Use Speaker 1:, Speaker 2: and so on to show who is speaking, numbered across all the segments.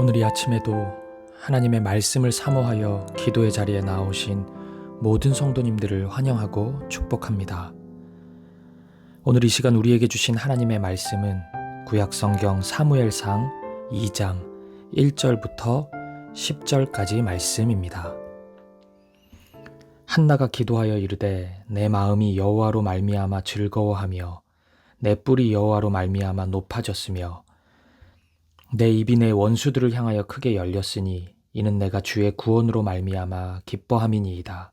Speaker 1: 오늘 이 아침에도 하나님의 말씀을 사모하여 기도의 자리에 나오신 모든 성도님들을 환영하고 축복합니다. 오늘 이 시간 우리에게 주신 하나님의 말씀은 구약성경 사무엘상 2장 1절부터 10절까지 말씀입니다. 한나가 기도하여 이르되 내 마음이 여호와로 말미암아 즐거워하며 내 뿔이 여호와로 말미암아 높아졌으며 내 입이 내 원수들을 향하여 크게 열렸으니 이는 내가 주의 구원으로 말미암아 기뻐함이니이다.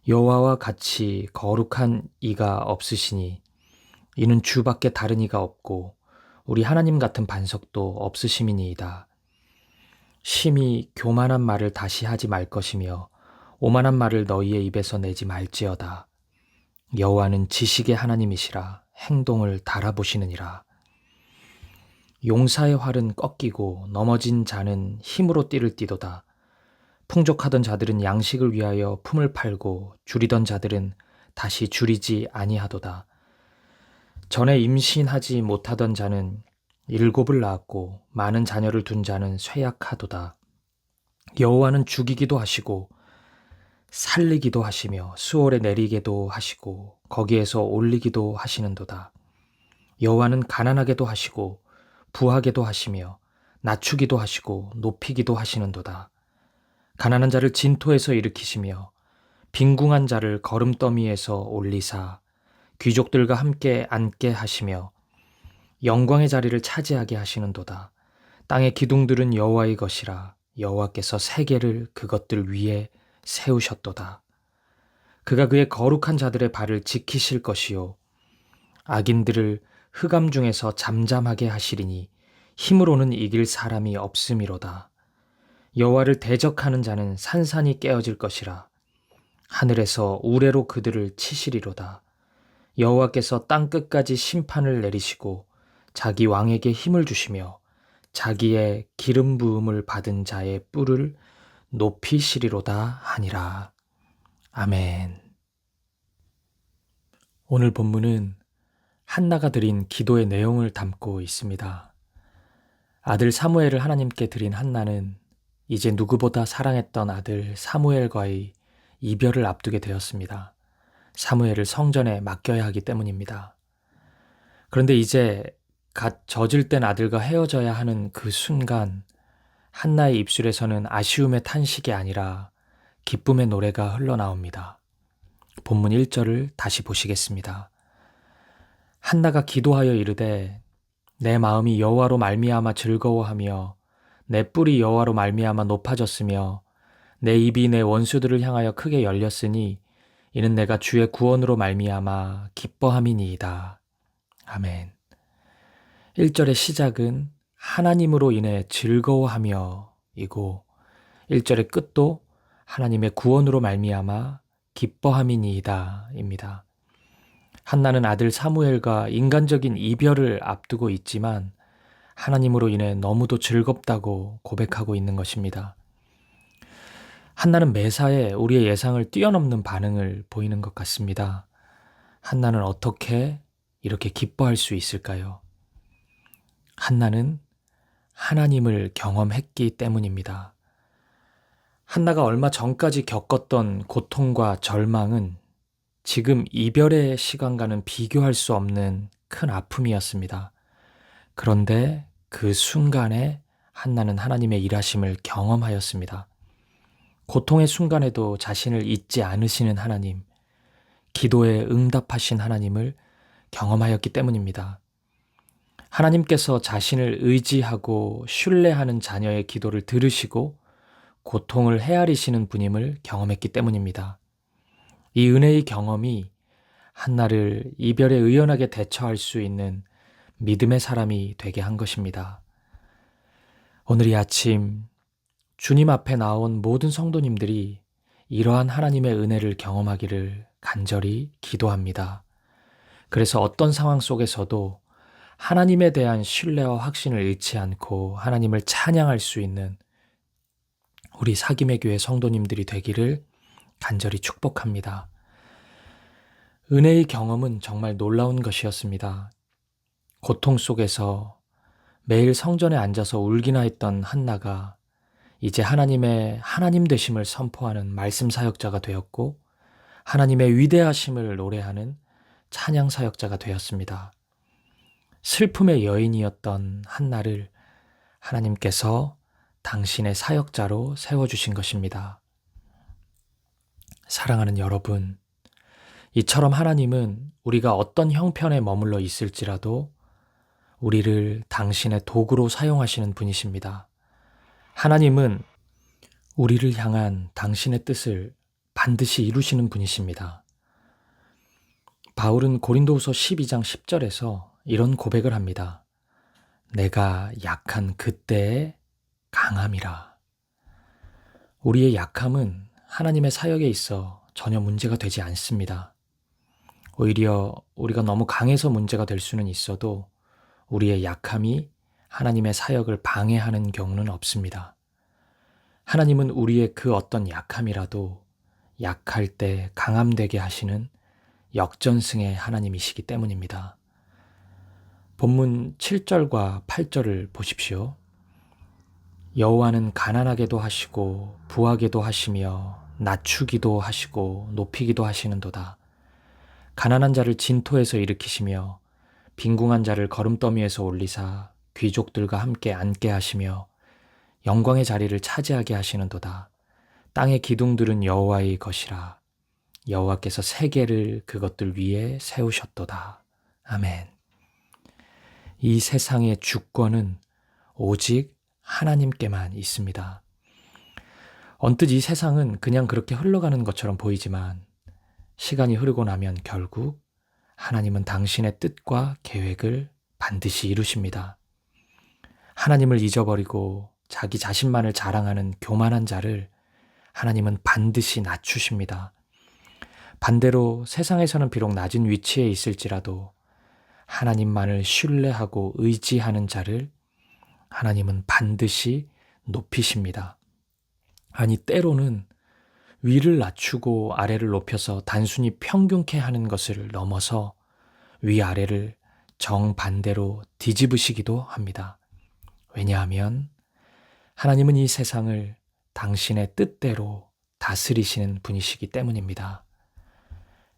Speaker 1: 여호와와 같이 거룩한 이가 없으시니 이는 주밖에 다른 이가 없고 우리 하나님 같은 반석도 없으심이니이다. 심히 교만한 말을 다시 하지 말 것이며 오만한 말을 너희의 입에서 내지 말지어다. 여호와는 지식의 하나님이시라 행동을 달아보시느니라. 용사의 활은 꺾이고 넘어진 자는 힘으로 띠를 띠도다. 풍족하던 자들은 양식을 위하여 품을 팔고 줄이던 자들은 다시 줄이지 아니하도다. 전에 임신하지 못하던 자는 7을 낳았고 많은 자녀를 둔 자는 쇠약하도다. 여호와는 죽이기도 하시고 살리기도 하시며 수월에 내리게도 하시고 거기에서 올리기도 하시는도다. 여호와는 가난하게도 하시고 부하게도 하시며 낮추기도 하시고 높이기도 하시는도다. 가난한 자를 진토에서 일으키시며 빈궁한 자를 거름더미에서 올리사 귀족들과 함께 앉게 하시며 영광의 자리를 차지하게 하시는도다. 땅의 기둥들은 여호와의 것이라 여호와께서 세계를 그것들 위에 세우셨도다. 그가 그의 거룩한 자들의 발을 지키실 것이요 악인들을 흑암 중에서 잠잠하게 하시리니 힘으로는 이길 사람이 없음이로다. 여호와를 대적하는 자는 산산이 깨어질 것이라. 하늘에서 우레로 그들을 치시리로다. 여호와께서 땅 끝까지 심판을 내리시고 자기 왕에게 힘을 주시며 자기의 기름 부음을 받은 자의 뿔을 높이시리로다 하니라. 아멘. 오늘 본문은 한나가 드린 기도의 내용을 담고 있습니다. 아들 사무엘을 하나님께 드린 한나는 이제 누구보다 사랑했던 아들 사무엘과의 이별을 앞두게 되었습니다. 사무엘을 성전에 맡겨야 하기 때문입니다. 그런데 이제 갓 젖을 땐 아들과 헤어져야 하는 그 순간 한나의 입술에서는 아쉬움의 탄식이 아니라 기쁨의 노래가 흘러나옵니다. 본문 1절을 다시 보시겠습니다. 한나가 기도하여 이르되 내 마음이 여호와로 말미암아 즐거워하며 내 뿔이 여호와로 말미암아 높아졌으며 내 입이 내 원수들을 향하여 크게 열렸으니 이는 내가 주의 구원으로 말미암아 기뻐함이니이다. 아멘. 1절의 시작은 하나님으로 인해 즐거워하며 이고 1절의 끝도 하나님의 구원으로 말미암아 기뻐함이니이다 입니다. 한나는 아들 사무엘과 인간적인 이별을 앞두고 있지만 하나님으로 인해 너무도 즐겁다고 고백하고 있는 것입니다. 한나는 매사에 우리의 예상을 뛰어넘는 반응을 보이는 것 같습니다. 한나는 어떻게 이렇게 기뻐할 수 있을까요? 한나는 하나님을 경험했기 때문입니다. 한나가 얼마 전까지 겪었던 고통과 절망은 지금 이별의 시간과는 비교할 수 없는 큰 아픔이었습니다. 그런데 그 순간에 한나는 하나님의 일하심을 경험하였습니다. 고통의 순간에도 자신을 잊지 않으시는 하나님, 기도에 응답하신 하나님을 경험하였기 때문입니다. 하나님께서 자신을 의지하고 신뢰하는 자녀의 기도를 들으시고 고통을 헤아리시는 분임을 경험했기 때문입니다. 이 은혜의 경험이 한나를 이별에 의연하게 대처할 수 있는 믿음의 사람이 되게 한 것입니다. 오늘 이 아침 주님 앞에 나온 모든 성도님들이 이러한 하나님의 은혜를 경험하기를 간절히 기도합니다. 그래서 어떤 상황 속에서도 하나님에 대한 신뢰와 확신을 잃지 않고 하나님을 찬양할 수 있는 우리 사김의 교회 성도님들이 되기를 간절히 축복합니다. 은혜의 경험은 정말 놀라운 것이었습니다. 고통 속에서 매일 성전에 앉아서 울기나 했던 한나가 이제 하나님의 하나님 되심을 선포하는 말씀 사역자가 되었고 하나님의 위대하심을 노래하는 찬양 사역자가 되었습니다. 슬픔의 여인이었던 한나를 하나님께서 당신의 사역자로 세워주신 것입니다. 사랑하는 여러분, 이처럼 하나님은 우리가 어떤 형편에 머물러 있을지라도 우리를 당신의 도구로 사용하시는 분이십니다. 하나님은 우리를 향한 당신의 뜻을 반드시 이루시는 분이십니다. 바울은 고린도후서 12장 10절에서 이런 고백을 합니다. 내가 약한 그때의 강함이라. 우리의 약함은 하나님의 사역에 있어 전혀 문제가 되지 않습니다. 오히려 우리가 너무 강해서 문제가 될 수는 있어도 우리의 약함이 하나님의 사역을 방해하는 경우는 없습니다. 하나님은 우리의 그 어떤 약함이라도 약할 때 강함되게 하시는 역전승의 하나님이시기 때문입니다. 본문 7절과 8절을 보십시오. 여호와는 가난하게도 하시고 부하게도 하시며 낮추기도 하시고 높이기도 하시는도다. 가난한 자를 진토에서 일으키시며 빈궁한 자를 거름더미에서 올리사 귀족들과 함께 앉게 하시며 영광의 자리를 차지하게 하시는도다. 땅의 기둥들은 여호와의 것이라. 여호와께서 세계를 그것들 위에 세우셨도다. 아멘. 이 세상의 주권은 오직 하나님께만 있습니다. 언뜻 이 세상은 그냥 그렇게 흘러가는 것처럼 보이지만 시간이 흐르고 나면 결국 하나님은 당신의 뜻과 계획을 반드시 이루십니다. 하나님을 잊어버리고 자기 자신만을 자랑하는 교만한 자를 하나님은 반드시 낮추십니다. 반대로 세상에서는 비록 낮은 위치에 있을지라도 하나님만을 신뢰하고 의지하는 자를 하나님은 반드시 높이십니다. 아니 때로는 위를 낮추고 아래를 높여서 단순히 평균케 하는 것을 넘어서 위아래를 정반대로 뒤집으시기도 합니다. 왜냐하면 하나님은 이 세상을 당신의 뜻대로 다스리시는 분이시기 때문입니다.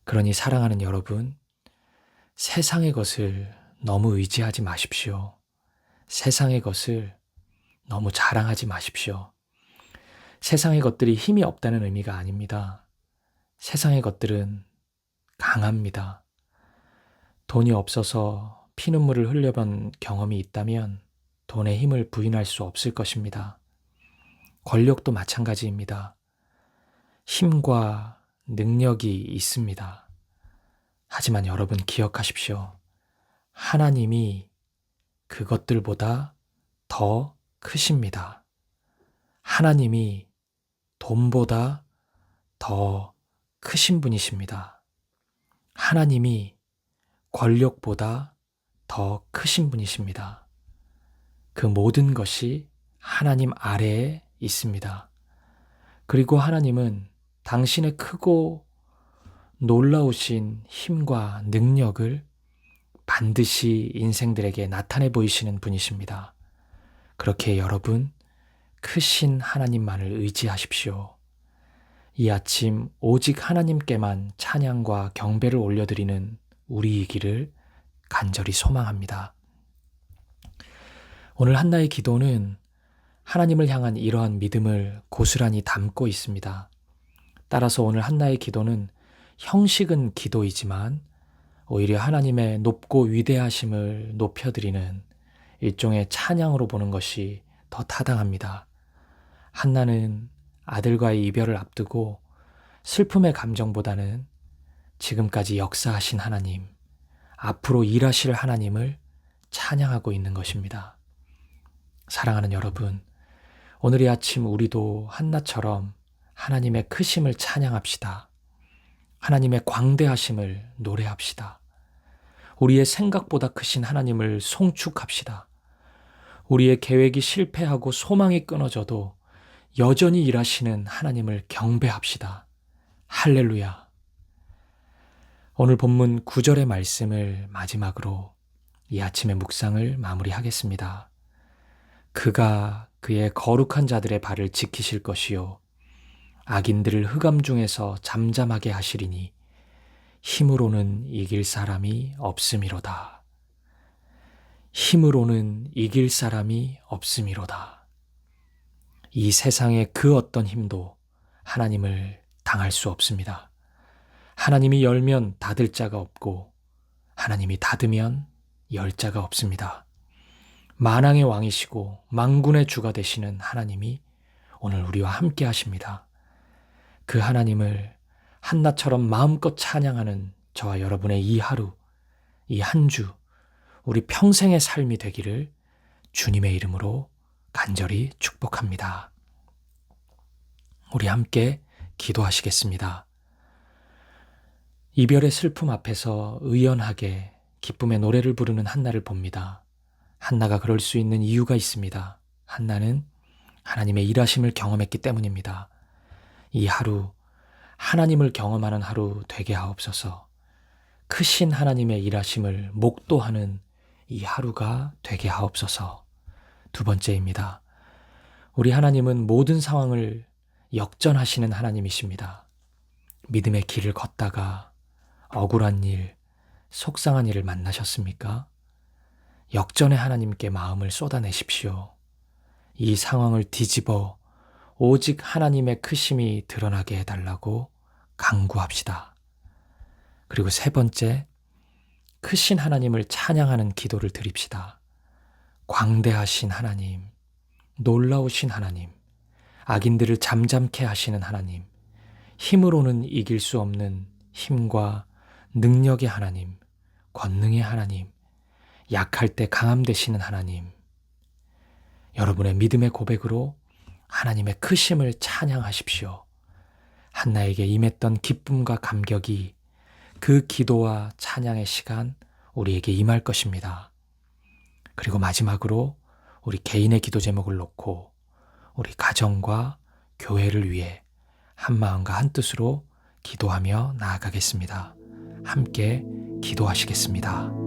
Speaker 1: 그러니 사랑하는 여러분, 세상의 것을 너무 의지하지 마십시오. 세상의 것을 너무 자랑하지 마십시오. 세상의 것들이 힘이 없다는 의미가 아닙니다. 세상의 것들은 강합니다. 돈이 없어서 피눈물을 흘려본 경험이 있다면 돈의 힘을 부인할 수 없을 것입니다. 권력도 마찬가지입니다. 힘과 능력이 있습니다. 하지만 여러분 기억하십시오. 하나님이 그것들보다 더 크십니다. 하나님이 돈보다 더 크신 분이십니다. 하나님이 권력보다 더 크신 분이십니다. 그 모든 것이 하나님 아래에 있습니다. 그리고 하나님은 당신의 크고 놀라우신 힘과 능력을 반드시 인생들에게 나타내 보이시는 분이십니다. 그렇게 여러분, 크신 하나님만을 의지하십시오. 이 아침 오직 하나님께만 찬양과 경배를 올려드리는 우리이기를 간절히 소망합니다. 오늘 한나의 기도는 하나님을 향한 이러한 믿음을 고스란히 담고 있습니다. 따라서 오늘 한나의 기도는 형식은 기도이지만 오히려 하나님의 높고 위대하심을 높여드리는 일종의 찬양으로 보는 것이 더 타당합니다. 한나는 아들과의 이별을 앞두고 슬픔의 감정보다는 지금까지 역사하신 하나님, 앞으로 일하실 하나님을 찬양하고 있는 것입니다. 사랑하는 여러분, 오늘 이 아침 우리도 한나처럼 하나님의 크심을 찬양합시다. 하나님의 광대하심을 노래합시다. 우리의 생각보다 크신 하나님을 송축합시다. 우리의 계획이 실패하고 소망이 끊어져도 여전히 일하시는 하나님을 경배합시다. 할렐루야. 오늘 본문 9절의 말씀을 마지막으로 이 아침의 묵상을 마무리하겠습니다. 그가 그의 거룩한 자들의 발을 지키실 것이요 악인들을 흑암 중에서 잠잠하게 하시리니 힘으로는 이길 사람이 없음이로다. 힘으로는 이길 사람이 없음이로다. 이 세상의 그 어떤 힘도 하나님을 당할 수 없습니다. 하나님이 열면 닫을 자가 없고 하나님이 닫으면 열 자가 없습니다. 만왕의 왕이시고 만군의 주가 되시는 하나님이 오늘 우리와 함께 하십니다. 그 하나님을 한나처럼 마음껏 찬양하는 저와 여러분의 이 하루, 이 한 주, 우리 평생의 삶이 되기를 주님의 이름으로 간절히 축복합니다. 우리 함께 기도하시겠습니다. 이별의 슬픔 앞에서 의연하게 기쁨의 노래를 부르는 한나를 봅니다. 한나가 그럴 수 있는 이유가 있습니다. 한나는 하나님의 일하심을 경험했기 때문입니다. 이 하루, 하나님을 경험하는 하루 되게 하옵소서. 크신 하나님의 일하심을 목도하는 이 하루가 되게 하옵소서. 두 번째입니다. 우리 하나님은 모든 상황을 역전하시는 하나님이십니다. 믿음의 길을 걷다가 억울한 일, 속상한 일을 만나셨습니까? 역전의 하나님께 마음을 쏟아내십시오. 이 상황을 뒤집어 오직 하나님의 크심이 드러나게 해달라고 간구합시다. 그리고 세 번째, 크신 하나님을 찬양하는 기도를 드립시다. 광대하신 하나님, 놀라우신 하나님, 악인들을 잠잠케 하시는 하나님, 힘으로는 이길 수 없는 힘과 능력의 하나님, 권능의 하나님, 약할 때 강함 되시는 하나님, 여러분의 믿음의 고백으로 하나님의 크심을 찬양하십시오. 한나에게 임했던 기쁨과 감격이 그 기도와 찬양의 시간 우리에게 임할 것입니다. 그리고 마지막으로 우리 개인의 기도 제목을 놓고 우리 가정과 교회를 위해 한 마음과 한 뜻으로 기도하며 나아가겠습니다. 함께 기도하시겠습니다.